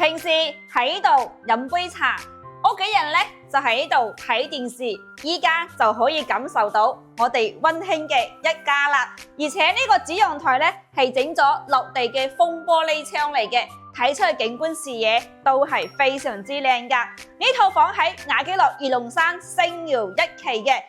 平時喺度飲杯茶，屋企人呢就喺度睇電視，依家就可以感受到我哋溫馨嘅一家啦。而且呢個主陽台呢係整咗落地嘅風玻璃窗嚟嘅，睇出去景觀視野都係非常之靚噶。呢套房喺雅基樂二龍山星耀一期嘅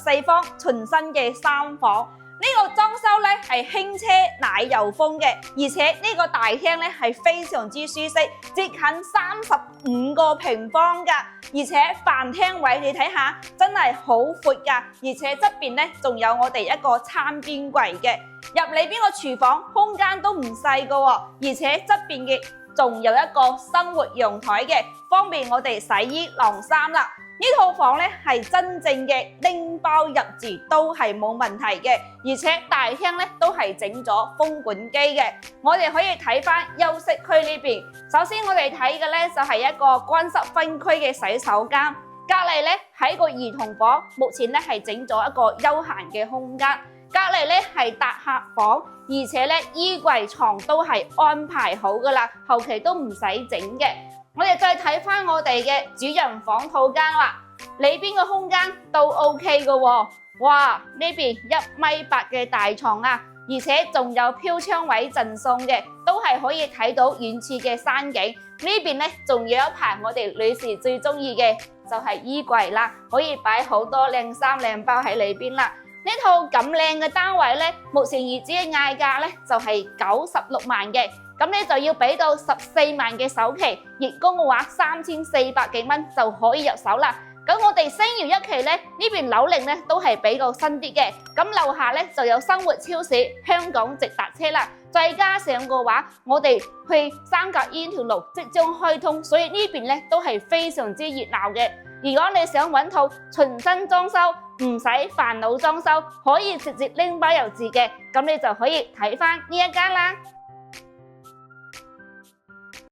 114方全新嘅3房。呢個裝修咧係輕奢奶油風嘅，而且呢個大廳咧係非常之舒適，接近35個平方噶，而且飯廳位你睇下真係好闊噶，而且側邊咧仲有我哋一個餐邊櫃嘅，入嚟邊個廚房空間都唔細噶，而且側邊嘅仲有一個生活陽台嘅，方便我哋洗衣晾衫啦。呢套房咧係真正嘅拎包入住都係冇問題嘅，而且大廳咧都係整咗風管機嘅。我哋可以睇翻休息區呢邊，首先我哋睇嘅咧就係一個乾濕分區嘅洗手間，隔離咧係一個兒童房，目前咧係整咗一個休閒嘅空間。隔離咧係搭客房，而且咧衣櫃床都係安排好噶啦，後期都唔使整嘅。我哋再睇翻我哋嘅主人房套間啦，裏邊嘅空間都 OK 嘅喎。哇，呢邊1.8米嘅大床啊，而且仲有飄窗位贈送嘅，都係可以睇到遠處嘅山景。呢邊咧仲有一排我哋女士最中意嘅就係衣櫃啦，可以擺好多靚衫靚包喺裏邊啦。呢套咁靚嘅單位咧，目前業主嘅嗌價咧就係96萬嘅，咁你就要俾到14萬嘅首期，月供嘅話3400幾蚊就可以入手啦。咁我哋星耀一期咧呢邊樓齡咧都係比較新啲嘅，咁樓下咧就有生活超市、香港直達車啦，再加上嘅話，我哋去三甲醫院條路即將開通，所以呢邊咧都係非常之熱鬧嘅。如果你想揾套全新裝修，唔使煩惱裝修，可以直接拎包入住嘅，咁你就可以睇翻呢一間啦。